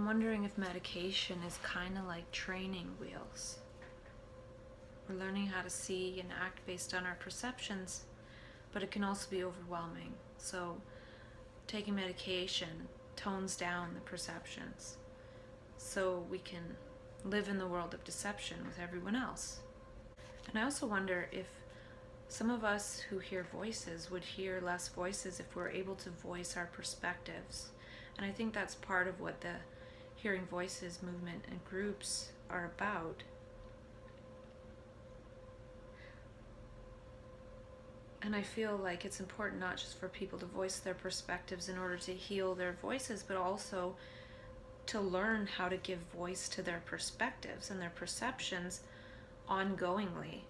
I'm wondering if medication is kind of like training wheels. We're learning how to see and act based on our perceptions, but it can also be overwhelming. So taking medication tones down the perceptions so we can live in the world of deception with everyone else. And I also wonder if some of us who hear voices would hear less voices if we're able to voice our perspectives. And I think that's part of what the Hearing Voices movement and groups are about. And I feel like it's important not just for people to voice their perspectives in order to heal their voices, but also to learn how to give voice to their perspectives and their perceptions ongoingly.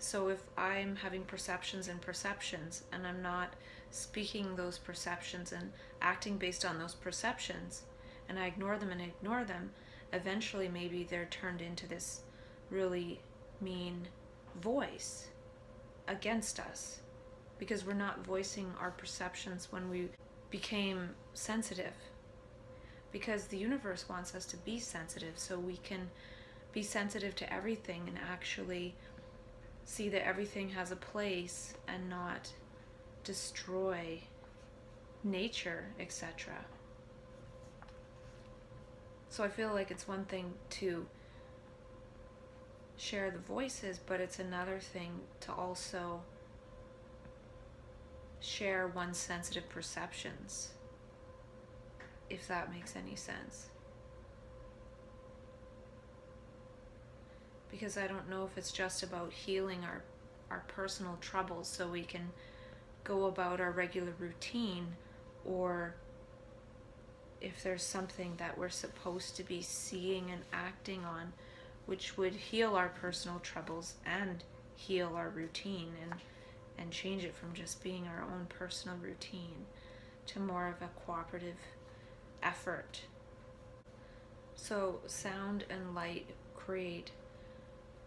So if I'm having perceptions and I'm not speaking those perceptions and acting based on those perceptions, and I ignore them, eventually maybe they're turned into this really mean voice against us, because we're not voicing our perceptions when we became sensitive. Because the universe wants us to be sensitive so we can be sensitive to everything and actually see that everything has a place and not destroy nature, etc. So I feel like it's one thing to share the voices, but it's another thing to also share one's sensitive perceptions, if that makes any sense. Because I don't know if it's just about healing our personal troubles so we can go about our regular routine, or if there's something that we're supposed to be seeing and acting on which would heal our personal troubles and heal our routine and change it from just being our own personal routine to more of a cooperative effort. So sound and light create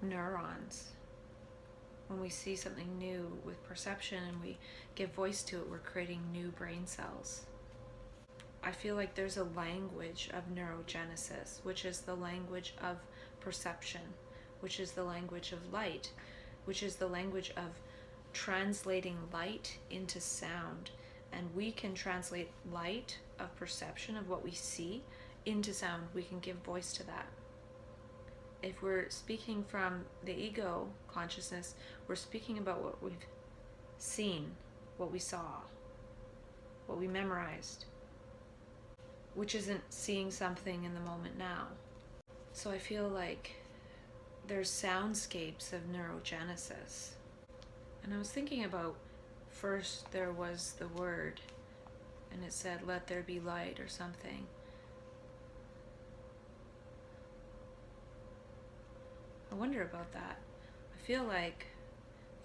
neurons. When we see something new with perception and we give voice to it, we're creating new brain cells. I feel like there's a language of neurogenesis, which is the language of perception, which is the language of light, which is the language of translating light into sound. And we can translate light of perception of what we see into sound. We can give voice to that. If we're speaking from the ego consciousness, we're speaking about what we've seen, what we saw, what we memorized, which isn't seeing something in the moment now. So I feel like there's soundscapes of neurogenesis. And I was thinking about, first there was the word, and it said, "Let there be light," or something. I wonder about that. I feel like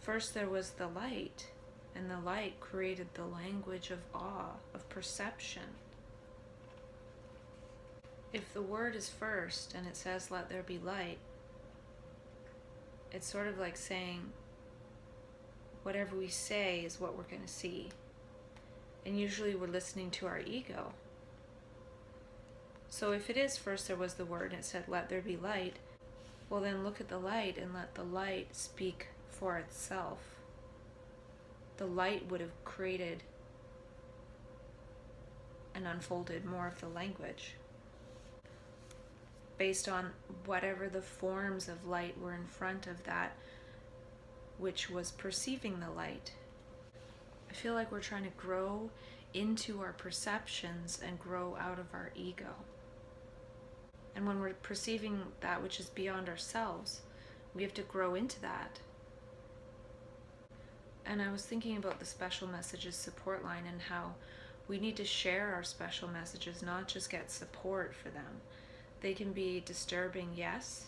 first there was the light, and the light created the language of awe, of perception. If the word is first and it says, "Let there be light," it's sort of like saying whatever we say is what we're going to see. And usually we're listening to our ego. So if it is first there was the word and it said, "Let there be light," well then look at the light and let the light speak for itself. The light would have created and unfolded more of the language based on whatever the forms of light were in front of that which was perceiving the light. I feel like we're trying to grow into our perceptions and grow out of our ego. And when we're perceiving that which is beyond ourselves, we have to grow into that. And I was thinking about the special messages support line and how we need to share our special messages, not just get support for them. They can be disturbing, yes.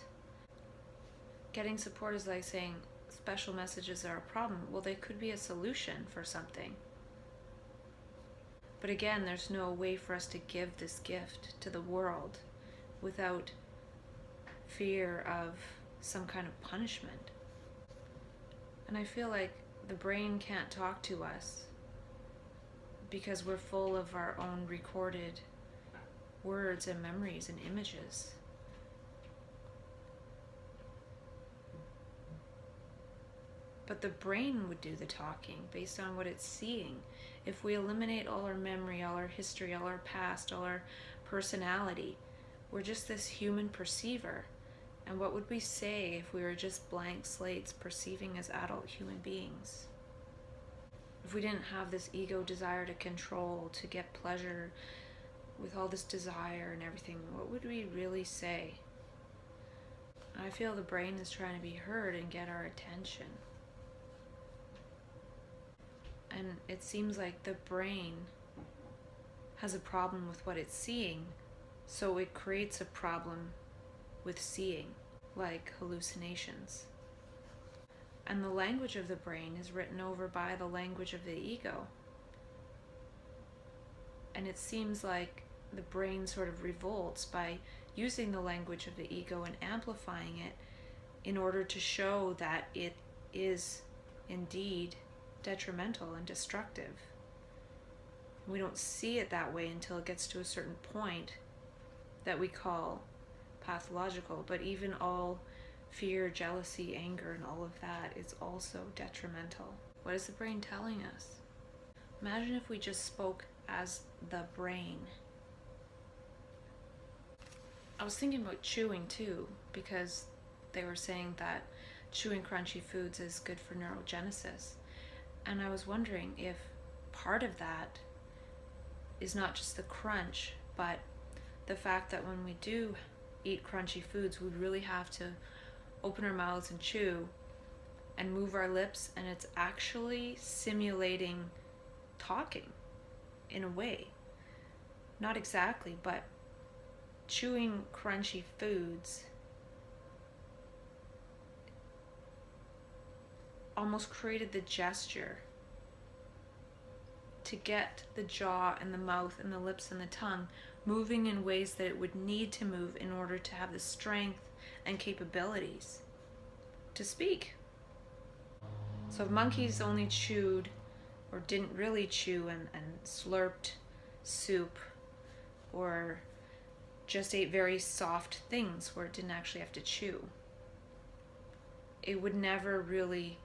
Getting support is like saying special messages are a problem. Well, they could be a solution for something. But again, there's no way for us to give this gift to the world without fear of some kind of punishment. And I feel like the brain can't talk to us because we're full of our own recorded words and memories and images. But the brain would do the talking based on what it's seeing. If we eliminate all our memory, all our history, all our past, all our personality, we're just this human perceiver. And what would we say if we were just blank slates perceiving as adult human beings? If we didn't have this ego desire to control, to get pleasure, with all this desire and everything, what would we really say? I feel the brain is trying to be heard and get our attention. And it seems like the brain has a problem with what it's seeing, so it creates a problem with seeing, like hallucinations. And the language of the brain is written over by the language of the ego. And it seems like the brain sort of revolts by using the language of the ego and amplifying it in order to show that it is indeed detrimental and destructive. We don't see it that way until it gets to a certain point that we call pathological, but even all fear, jealousy, anger, and all of that is also detrimental. What is the brain telling us? Imagine if we just spoke as the brain. I was thinking about chewing too, because they were saying that chewing crunchy foods is good for neurogenesis. And I was wondering if part of that is not just the crunch, but the fact that when we do eat crunchy foods, we really have to open our mouths and chew and move our lips, and it's actually simulating talking in a way. Not exactly, but chewing crunchy foods almost created the gesture to get the jaw and the mouth and the lips and the tongue moving in ways that it would need to move in order to have the strength and capabilities to speak. So if monkeys only chewed or didn't really chew and slurped soup, or just ate very soft things where it didn't actually have to chew, it would never really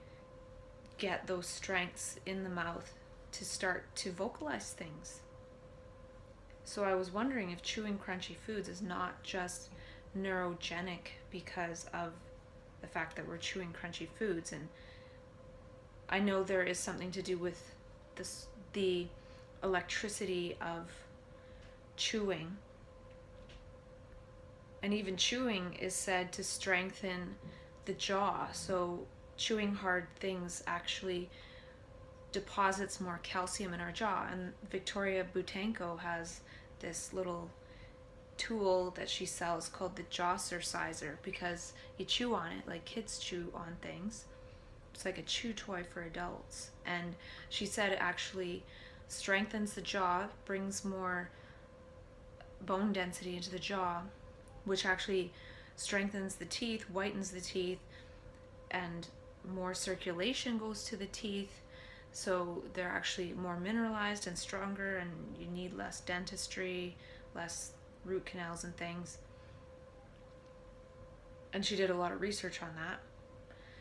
get those strengths in the mouth to start to vocalize things. So I was wondering if chewing crunchy foods is not just neurogenic because of the fact that we're chewing crunchy foods. And I know there is something to do with this, the electricity of chewing. And even chewing is said to strengthen the jaw. So chewing hard things actually deposits more calcium in our jaw. And Victoria Butenko has this little tool that she sells called the jaw exerciser, because you chew on it like kids chew on things. It's like a chew toy for adults. And she said it actually strengthens the jaw, brings more bone density into the jaw, which actually strengthens the teeth, whitens the teeth, and more circulation goes to the teeth. So they're actually more mineralized and stronger, and you need less dentistry, less root canals and things. And she did a lot of research on that.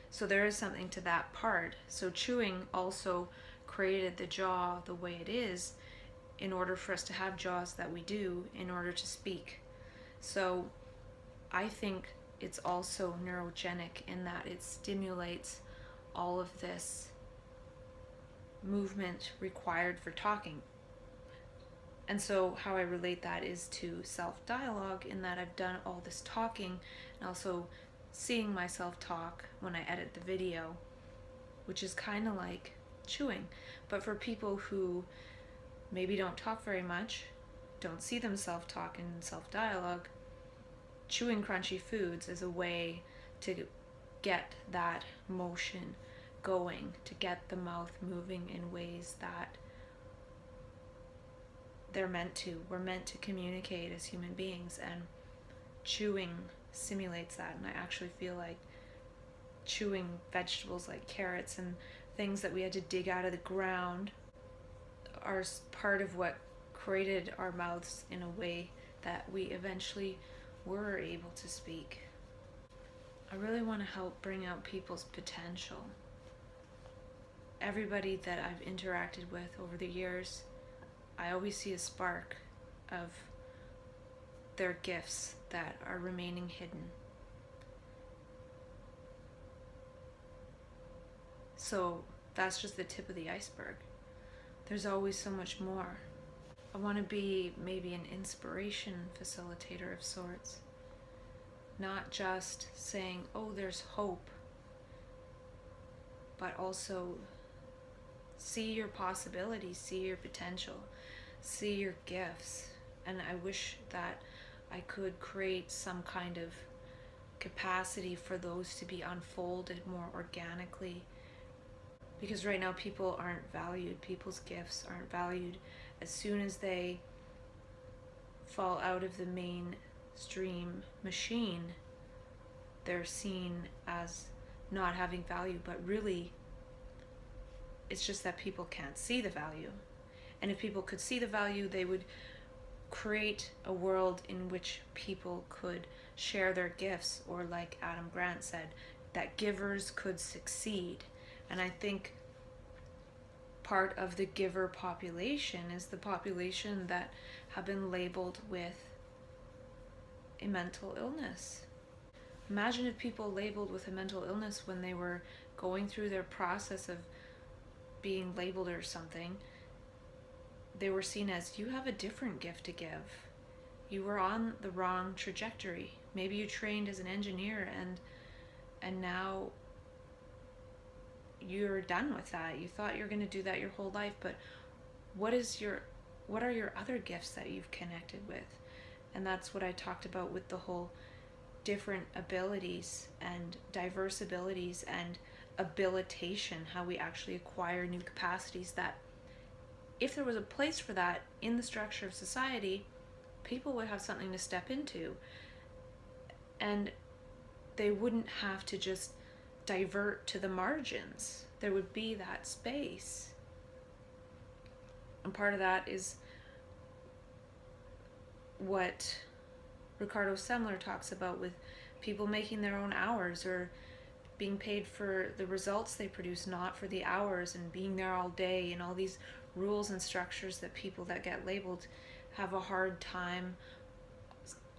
So there is something to that part. So chewing also created the jaw the way it is in order for us to have jaws that we do in order to speak. So I think it's also neurogenic in that it stimulates all of this movement required for talking. And so how I relate that is to self-dialogue, in that I've done all this talking and also seeing myself talk when I edit the video, which is kind of like chewing. But for people who maybe don't talk very much, don't see themselves talk in self-dialogue, chewing crunchy foods is a way to get that motion going, to get the mouth moving in ways that they're meant to. We're meant to communicate as human beings, and chewing simulates that. And I actually feel like chewing vegetables like carrots and things that we had to dig out of the ground are part of what created our mouths in a way that we eventually were able to speak. I really want to help bring out people's potential. Everybody that I've interacted with over the years, I always see a spark of their gifts that are remaining hidden. So that's just the tip of the iceberg. There's always so much more. I want to be maybe an inspiration facilitator of sorts. Not just saying, oh, there's hope, but also see your possibilities, see your potential, see your gifts. And I wish that I could create some kind of capacity for those to be unfolded more organically. Because right now people aren't valued, people's gifts aren't valued. As soon as they fall out of the mainstream machine, they're seen as not having value, but really it's just that people can't see the value. And if people could see the value, they would create a world in which people could share their gifts, or like Adam Grant said, that givers could succeed. And I think part of the giver population is the population that have been labeled with a mental illness. Imagine if people labeled with a mental illness when they were going through their process of being labeled or something, they were seen as, you have a different gift to give. You were on the wrong trajectory. Maybe you trained as an engineer and now you're done with that. You thought you were going to do that your whole life, but what are your other gifts that you've connected with? And that's what I talked about with the whole different abilities and diverse abilities and abilitation, how we actually acquire new capacities, that if there was a place for that in the structure of society, people would have something to step into, and they wouldn't have to just divert to the margins. There would be that space. And part of that is what Ricardo Semler talks about, with people making their own hours, or being paid for the results they produce, not for the hours, and being there all day, and all these rules and structures that people that get labeled have a hard time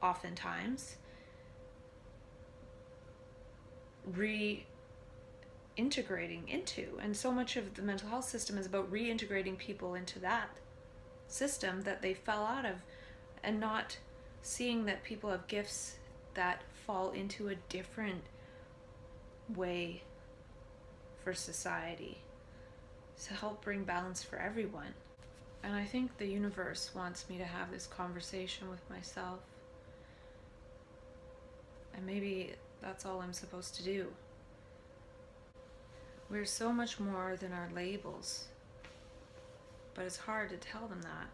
oftentimes reintegrating into. And so much of the mental health system is about reintegrating people into that system that they fell out of, and not seeing that people have gifts that fall into a different way for society to help bring balance for everyone. And I think the universe wants me to have this conversation with myself, and maybe that's all I'm supposed to do. We're so much more than our labels, but it's hard to tell them that,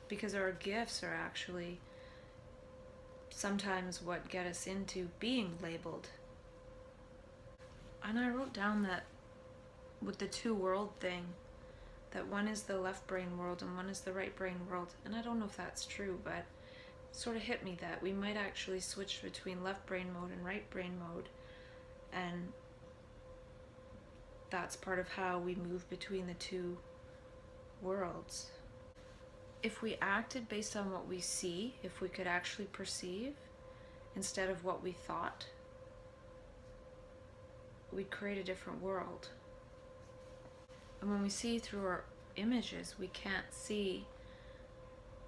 because our gifts are actually sometimes what get us into being labeled. And I wrote down that with the two world thing, that one is the left brain world and one is the right brain world. And I don't know if that's true, but it sort of hit me that we might actually switch between left brain mode and right brain mode. And that's part of how we move between the two worlds. If we acted based on what we see, if we could actually perceive instead of what we thought, we'd create a different world. And when we see through our images, we can't see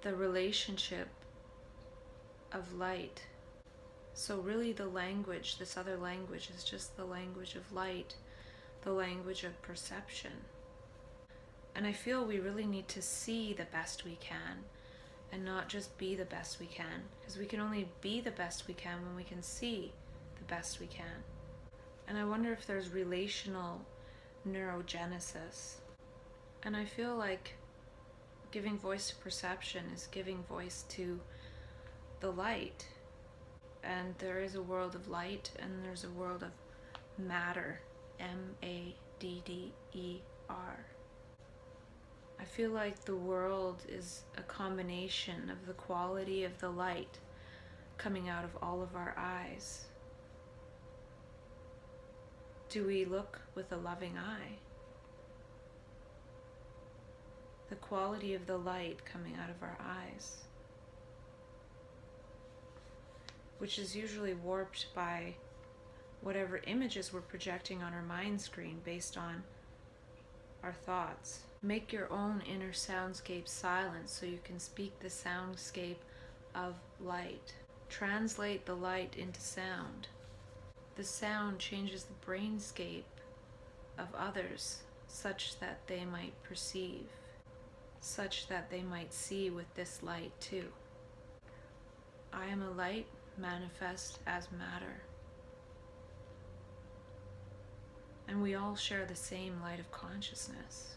the relationship of light. So really the language, this other language, is just the language of light, the language of perception. And I feel we really need to see the best we can, and not just be the best we can, because we can only be the best we can when we can see the best we can. And I wonder if there's relational neurogenesis. And I feel like giving voice to perception is giving voice to the light. And there is a world of light, and there's a world of matter, M-A-D-D-E-R. I feel like the world is a combination of the quality of the light coming out of all of our eyes. Do we look with a loving eye? The quality of the light coming out of our eyes, which is usually warped by whatever images we're projecting on our mind screen based on our thoughts. Make your own inner soundscape silent so you can speak the soundscape of light. Translate the light into sound. The sound changes the brainscape of others such that they might perceive, such that they might see with this light too. I am a light manifest as matter. And we all share the same light of consciousness.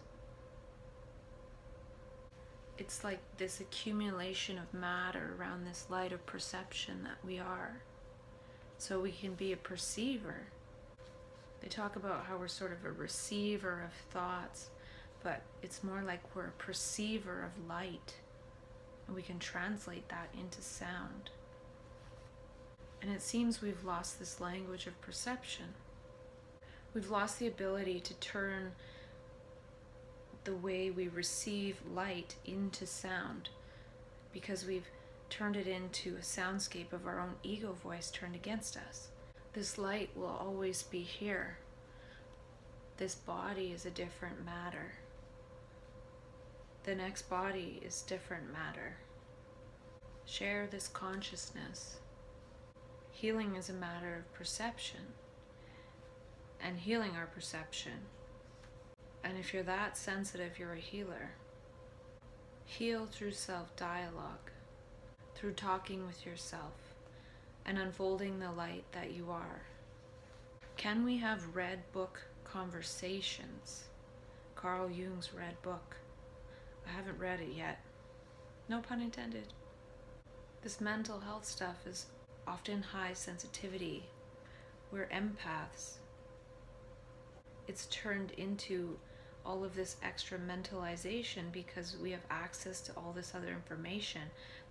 It's like this accumulation of matter around this light of perception that we are. So we can be a perceiver. They talk about how we're sort of a receiver of thoughts, but it's more like we're a perceiver of light. And we can translate that into sound. And it seems we've lost this language of perception. We've lost the ability to turn the way we receive light into sound because we've turned it into a soundscape of our own ego voice turned against us. This light will always be here. This body is a different matter. The next body is different matter. Share this consciousness. Healing is a matter of perception and healing our perception. And if you're that sensitive, you're a healer. Heal through self-dialogue, through talking with yourself and unfolding the light that you are. Can we have red book conversations? Carl Jung's red book. I haven't read it yet. No pun intended. This mental health stuff is often high sensitivity. We're empaths. It's turned into all of this extra mentalization because we have access to all this other information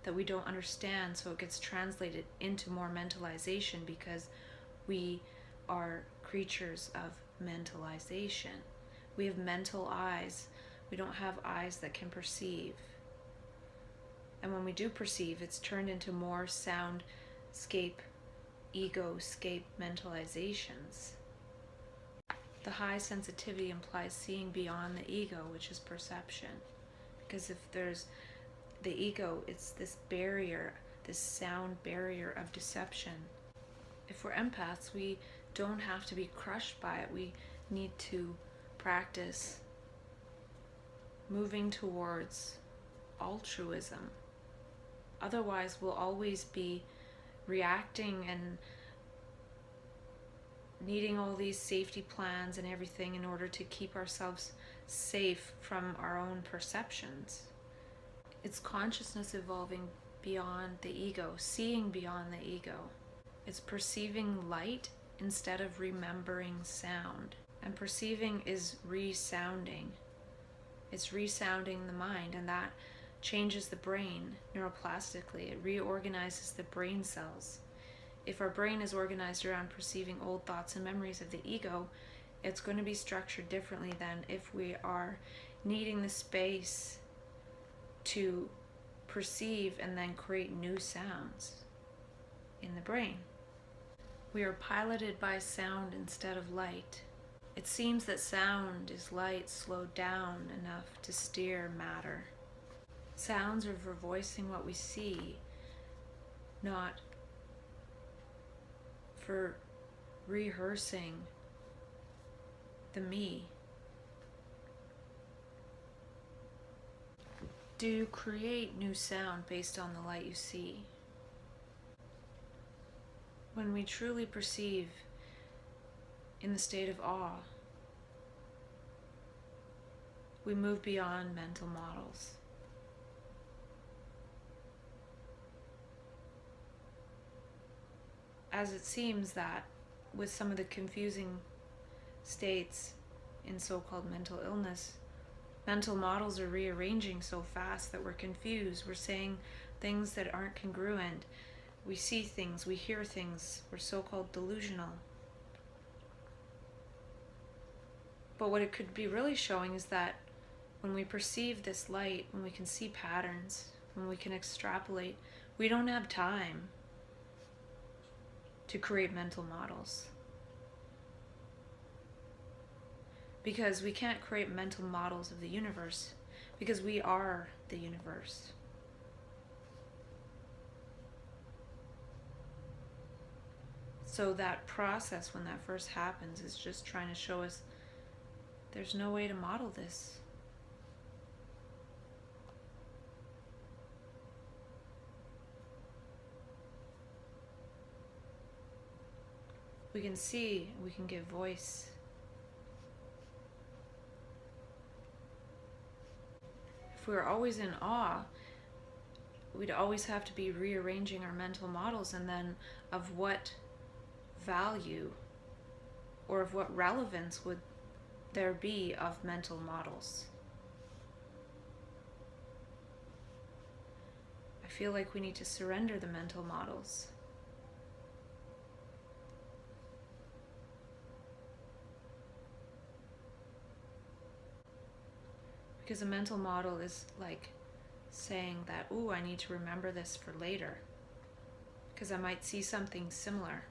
that we don't understand, so it gets translated into more mentalization because we are creatures of mentalization. We have mental eyes. We don't have eyes that can perceive. And when we do perceive, it's turned into more soundscape, ego-scape mentalizations. The high sensitivity implies seeing beyond the ego, which is perception. Because if there's the ego, it's this barrier, this sound barrier of deception. If we're empaths, we don't have to be crushed by it. We need to practice moving towards altruism. Otherwise, we'll always be reacting and needing all these safety plans and everything in order to keep ourselves safe from our own perceptions. It's consciousness evolving beyond the ego, seeing beyond the ego. It's perceiving light instead of remembering sound. And perceiving is resounding. It's resounding the mind, and that changes the brain neuroplastically. It reorganizes the brain cells. If our brain is organized around perceiving old thoughts and memories of the ego, it's going to be structured differently than if we are needing the space to perceive and then create new sounds in the brain. We are piloted by sound instead of light. It seems that sound is light slowed down enough to steer matter. Sounds are for voicing what we see, not for rehearsing the me. Do you create new sound based on the light you see? When we truly perceive in the state of awe, we move beyond mental models. As it seems that with some of the confusing states in so-called mental illness, Mental models are rearranging so fast that we're confused. We're saying things that aren't congruent. We see things, we hear things. We're so-called delusional. But what it could be really showing is that when we perceive this light, when we can see patterns, when we can extrapolate, we don't have time to create mental models. Because we can't create mental models of the universe, because we are the universe. So that process, when that first happens, is just trying to show us there's no way to model this. We can see, we can give voice. If we were always in awe, we'd always have to be rearranging our mental models, and then of what value or of what relevance would there be of mental models? I feel like we need to surrender the mental models. Because a mental model is like saying that, ooh, I need to remember this for later, because I might see something similar.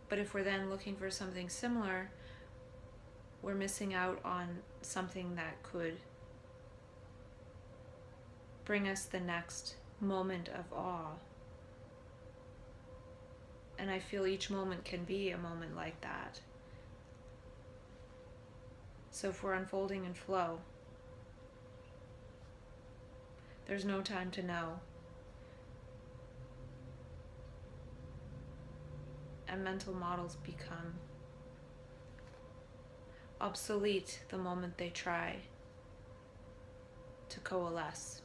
But if we're then looking for something similar, we're missing out on something that could bring us the next moment of awe. And I feel each moment can be a moment like that. So if we're unfolding in flow, there's no time to know. And mental models become obsolete the moment they try to coalesce.